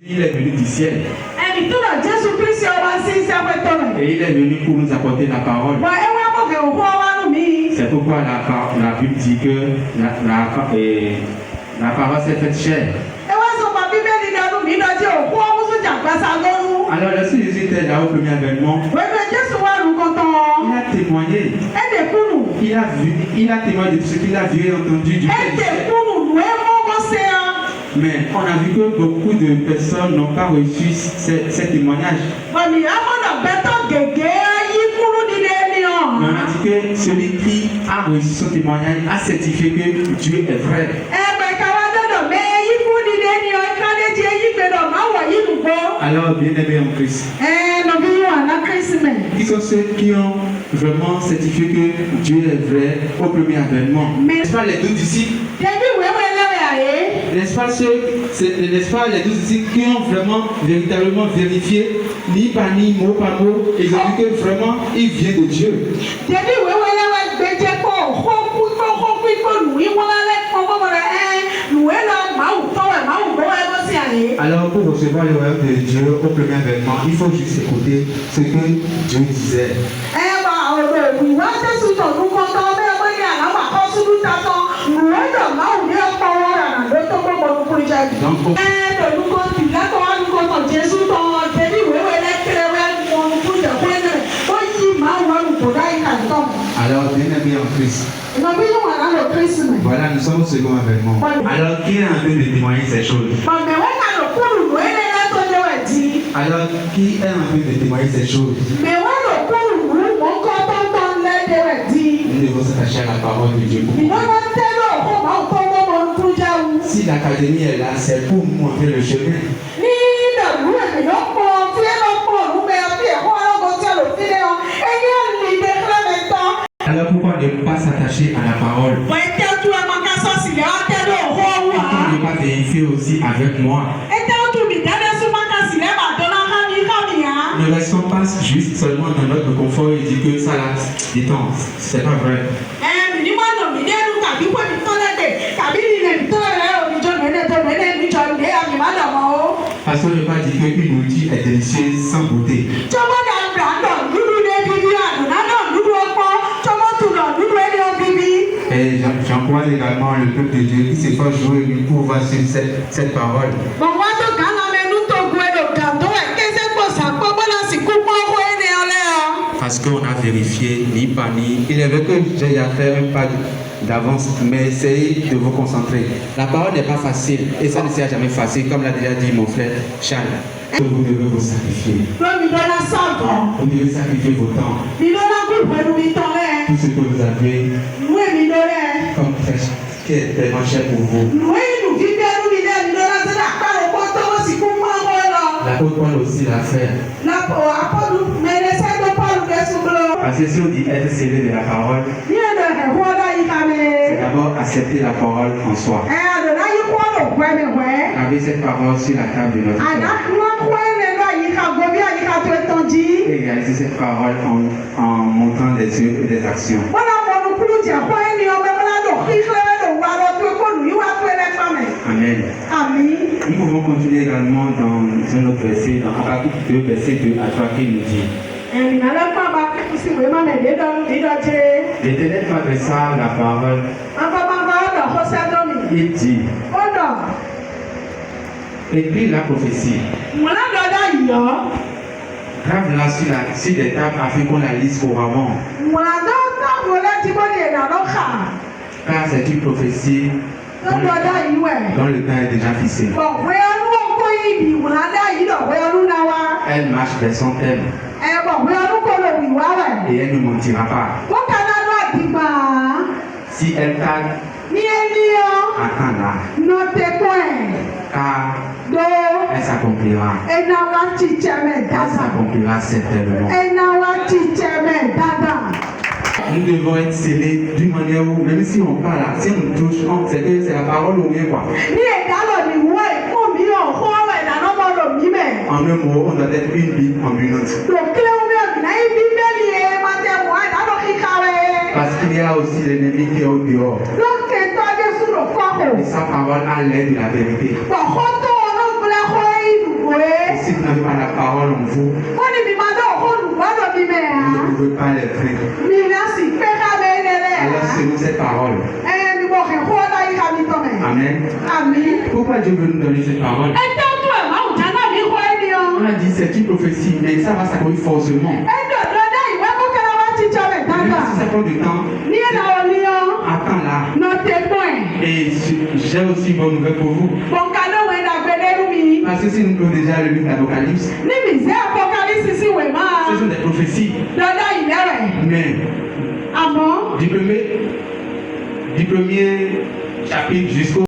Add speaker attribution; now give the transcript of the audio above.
Speaker 1: Il est venu du ciel.
Speaker 2: ẹni tó lọ Jésù Kristi ọba sí sábẹ́ tọ́lẹ̀.
Speaker 1: Et il est venu pour nous apporter la parole.
Speaker 2: wà ẹ wá bọ̀ kẹ́ òkú ọwá nù mí.
Speaker 1: C'est pourquoi la Bible dit que la parole s'est faite chair.
Speaker 2: ẹ wá sọ ma Bíbélì ní ọdún mi lọ́jọ́ òkú ọmúsùn jàgbásá lóru.
Speaker 1: Alors lorsque Jésus était là au premier avènement,
Speaker 2: wẹ́gbẹ́ Jésù wà lù kọ́tọ́.
Speaker 1: il a témoigné.
Speaker 2: ẹ dẹ̀ kúrù.
Speaker 1: Il a témoigné de ce qu'il a vu et entendu du
Speaker 2: ẹ
Speaker 1: Père.
Speaker 2: dẹ̀ kúrù lù ẹ mọ́kọ́ sẹ́ ẹ.
Speaker 1: Mais on a vu que beaucoup de personnes n'ont pas reçu ces témoignages.
Speaker 2: wàmí amọ̀nà bẹ́tọ̀ gègé yí kúrú nílé ẹni hàn.
Speaker 1: Mais on a dit que celui qui a reçu son témoignage a certifié que Dieu est vrai.
Speaker 2: ẹ bẹ̀ ká wá dọ̀dọ̀ mẹ́ yí kú nílé ẹni hàn kálẹ́jì yí gbẹdọ̀ má wọ̀ yí lùgbọ́.
Speaker 1: Alors, bien-aimés en Christ,
Speaker 2: nọ̀bí yín wà ná Kírísímẹ̀.
Speaker 1: qui sont ceux qui ont vraiment certifié que Dieu est vrai au premier avènement? N'est-ce pas les 12 disciples?
Speaker 2: Dèbí wẹ́wẹ́ lẹ́wẹ̀ àyè.
Speaker 1: N'est-ce pas les 12 disciples qui ont vraiment, véritablement vérifié, ni par ni, mot par mot, ils ont vu que vraiment, il vient de Dieu.
Speaker 2: Dèbí wẹ́wẹ́ lẹ́wẹ̀ gbẹ́jẹ́ kó lùwí wọ́n lálẹ́ kpọ́kọ́ rẹ̀ lùwẹ́ lọ màwù tọ́wẹ̀ màwù gbọ́wọ́ ẹ̀ bọ́sí àyè.
Speaker 1: Alors, pour recevoir le royaume de Dieu au premier avènement, il faut juste écouter ce que Dieu disait.
Speaker 2: wà ọ̀rọ̀ èkó ìwà Jésù tọ̀dún kọ́tọ́ bẹ́ẹ̀ wọ́n ní àlámà kọ́ sùdú tatọ́ lùwẹ́ lọ màwù ní ọ̀pọ̀ wọn rà ló tó gbogbo kúkúrú jẹ́. tọ̀dún kọ́ tìlẹ́tọ̀ wà lùkọ́ tọ̀ Jésù tọ̀ dèbí wẹ́wẹ́ lẹ́kẹ̀rẹ́ wẹ́ mọ̀nùkúrú jẹ́ fún ẹ̀ ó yí màwù wà lùkọ́ dáì kàtọ́.
Speaker 1: Alors, bien-aimés en Christ,
Speaker 2: Nọ̀bí yín wà lálọ́ Kírísímẹ̀.
Speaker 1: voilà, nous sommes au second avènement. Alors, qui est en train de témoigner ces choses?
Speaker 2: Mọ̀mẹ́wẹ́ kà ló kúrú lùwẹ́ lẹ́yìn tó lé wẹ̀ di.
Speaker 1: Alors, qui est en train de témoigner ces choses?
Speaker 2: Mẹ̀wẹ́ ló kúrú lù mọ́ kọ́ tọ́ntọ́ lẹ́dẹ̀ rẹ̀ di.
Speaker 1: Nous devons s'attacher à la parole de Dieu.
Speaker 2: Ìnáwó tẹ́lẹ̀ òkú máa ń kọ́ mọ́mọ́ nkú jáwó.
Speaker 1: Si l'académie est là, c'est pour montrer le chemin.
Speaker 2: Ní ìdàlú ènìyàn pọ̀ fíẹ́ lọ pọ̀ lùmẹ̀ àbí ẹ̀kọ́ ọlọ́gbọ̀n tí a lò fi lé wọn. Ẹyẹ lè dé kílẹ̀mẹ̀ tán.
Speaker 1: Alors, pourquoi ne pas s'attacher à la parole?
Speaker 2: Wọ́n ẹ tẹ́tù ẹ máa ká sọ́ọ̀sì lẹ́ ọ́ tẹ́lẹ̀ òkú ọ̀hún wa.
Speaker 1: Pourquoi ne pas vérifier aussi avec moi?
Speaker 2: Ẹ tẹ́tù mi dáná sí máa ká sí lẹ́ bàdọ́lá ká ní kámìyà.
Speaker 1: Ne restons pas juste seulement dans notre confort et dire que ça là, détends. C'est pas vrai.
Speaker 2: Mi ní wọ́n nà mí ní ẹnu tàbí pé mi tán lẹ́dẹ̀ tàbí nílẹ̀ mi tán lẹ́ òmìjọ mẹ́lẹ̀ tó mẹ́lẹ̀ níjọ ìdè àmì má dà mọ́ o.
Speaker 1: Parce qu'on ne pas dire qu'une nourriture est délicieuse sans beauté.
Speaker 2: Tọ́mọ́ dà gbà nà dúdú dé bíbí àdùnnà nà dúdú ọpọ́ tọ́mọ́ tù nà dúdú ẹni ọ bíbí.
Speaker 1: Et j'encourage également le peuple de Dieu qui se fait jouer pour voir sur cette parole.
Speaker 2: Bọ̀wá tó kà á mẹ́nu tó gu ẹ̀dọ̀ gàdó ẹ̀ kéṣe pọ̀ sàpọ̀ bọ́lá sì kú pọ́ owó ẹni ọlẹ́ ọ.
Speaker 1: Parce qu'on a vérifié ni par ni. Il est vrai que j'ai à faire un pas d'avance, mais essayez de vous concentrer. La parole n'est pas facile et ça ne sera jamais facile, comme l'a déjà dit mon frère Charles. Vous devez vous sacrifier.
Speaker 2: Lómi dọ́là sọ̀tọ̀.
Speaker 1: Vous devez sacrifier vos temps.
Speaker 2: Ìdọ́là kú pẹ̀lú mi tán lẹ́.
Speaker 1: Tout ce que vous avez
Speaker 2: Ìwé mi lọ́lẹ̀.
Speaker 1: comme prêche qui est tellement cher pour vous.
Speaker 2: Ìwé ìlú fífẹ́ lú mi lẹ́ mi lọ́lá sẹ́dá àpárò pọ́ tọ́wọ́ sì kú pọ́ owó lọ.
Speaker 1: L'apôtre Paul aussi l'a fait.
Speaker 2: Lápò àpọ́lù mẹ́lẹ́sẹ́ tó pọ́lù fẹ́sùn lọ.
Speaker 1: Parce que si on dit être scellé de la parole,
Speaker 2: Ní ẹ̀dọ̀ ẹ̀kọ́ ọ̀dọ́ yìí ká mi.
Speaker 1: c'est d'abord accepter la parole en soi.
Speaker 2: Àdùnnà yìí kú ọ̀dọ̀ pẹ́mẹ̀wẹ́.
Speaker 1: Avec cette parole sur la table de notre cœur.
Speaker 2: Àdàkùnrin kú ẹ̀lẹ́lọ́ àyíká gobi àyíká tó tán jí.
Speaker 1: Et réaliser cette parole en montrant des yeux et des actions.
Speaker 2: Wọ́n lọ mọ̀ nukuru jẹ́ kó ẹni ọmọ ẹ̀wọ́n lọ kíkẹ́ lọ wà lọ tó kó lù yíwá tó ẹlẹ́fà mẹ́.
Speaker 1: Amen.
Speaker 2: Àmín.
Speaker 1: Nous pouvons continuer également dans un autre verset, dans Habakkuk 2, verset 2 à 3 qui nous dit:
Speaker 2: Ẹ̀rìn alẹ́fà bá kú sí ìwé mọ́mẹ́ dídọ́jẹ́.
Speaker 1: L'Éternel m'adressa la parole
Speaker 2: Bàbá ọ̀dọ̀ kó sẹ́dọ̀mì.
Speaker 1: et dit:
Speaker 2: Ọ̀dọ̀
Speaker 1: écris la prophétie,
Speaker 2: mọ̀ládọ́dá yìí
Speaker 1: grave-la sur des tables afin qu'on la lise couramment.
Speaker 2: mọ̀ládọ́dá wọlé tí mo lè nà lọ́kà.
Speaker 1: Car c'est une prophétie
Speaker 2: Lọ́dọ̀dá yìí wẹ̀.
Speaker 1: dont le temps est déjà fixé.
Speaker 2: Bọ̀ wẹ́ ọdún ọkọ̀ yìí bì mọ̀ládá yìí lọ wẹ́ ọdún náà wá.
Speaker 1: Elle marche vers son thème
Speaker 2: Bọ̀ wẹ́ ọdún kò lò wì wá wẹ̀.
Speaker 1: et elle ne mentira pas.
Speaker 2: Wọ́n kà náà lọ àdìgbà.
Speaker 1: Si elle tarde,
Speaker 2: Ní ẹni ọ́.
Speaker 1: attends-la,
Speaker 2: Nọ tẹ́kọ̀ ẹ̀.
Speaker 1: car
Speaker 2: Do.
Speaker 1: elle s'accomplira.
Speaker 2: Ẹ̀nà wa ti jẹ́ mẹ́
Speaker 1: Elle
Speaker 2: dáadáa.
Speaker 1: s'accomplira certainement.
Speaker 2: Ẹ̀nà wa ti jẹ́ mẹ́ dáadáa.
Speaker 1: Nous devons être scellés d'une manière où, même si on parle, si on touche, on sait que c'est la parole ou bien quoi.
Speaker 2: Ní ìdálọ̀ ni wọ́n ìkó mi ò kó ọ̀rọ̀ ìdáná mọ́lò mi mẹ́.
Speaker 1: En un mot, on doit être une Bible ambulante.
Speaker 2: Lòkè omi ọ̀gbìn náà ibi mẹ́lì ẹ̀ máa tẹ̀ wọ́n ìdáná kíkà rẹ̀.
Speaker 1: Parce qu'il y a aussi l'ennemi qui est au dehors.
Speaker 2: Lókè tó Jésù lò kọ́kọ́.
Speaker 1: Et sa parole a l'air de la vérité.
Speaker 2: Bọ̀ kó tó ọlọ́gbìnrin kó ìlú
Speaker 1: parole en vous,
Speaker 2: Ó ní mi máa dán òkúlù gbọ́dọ̀ bí mẹ́
Speaker 1: vous
Speaker 2: à.
Speaker 1: ne pouvez pas les vaincre.
Speaker 2: Mi ní a sì pé ká bẹ́ẹ̀ lẹ́lẹ́ à.
Speaker 1: Alors selon cette parole.
Speaker 2: Mi mọ̀ kẹ́ kó láyé ká mi tọ́ mẹ́.
Speaker 1: Amen.
Speaker 2: Àmín.
Speaker 1: Pourquoi Dieu veut nous donner cette parole?
Speaker 2: Ẹ jẹ́ tó ẹ̀ máa ń jà náà mi kọ́ ẹni o.
Speaker 1: On a dit c'est une prophétie, mais ça va s'accomplir forcément.
Speaker 2: Ẹ dọ̀dọ̀ dẹ́ ìwé kó kẹ́ra wá ti jọ rẹ̀
Speaker 1: Même
Speaker 2: dáadáa.
Speaker 1: si ça prend du temps,
Speaker 2: Ní ẹ̀dá òní o.
Speaker 1: attends là.
Speaker 2: Nọ tẹ̀gbọ́n ẹ̀.
Speaker 1: Et j'ai aussi une bonne nouvelle pour vous.
Speaker 2: Bọ̀ǹkà náà wẹ̀ dàgbẹ́ lẹ́rú mi.
Speaker 1: Parce que si nous prenons déjà le livre d'Apocalypse,
Speaker 2: Ní mi zẹ́ Apocalypse sí wẹ̀ máa.
Speaker 1: ce sont des prophéties.
Speaker 2: Dọ̀dọ̀ ìlẹ́rẹ̀.
Speaker 1: Mais
Speaker 2: Àmọ́.
Speaker 1: du premier chapitre jusqu'au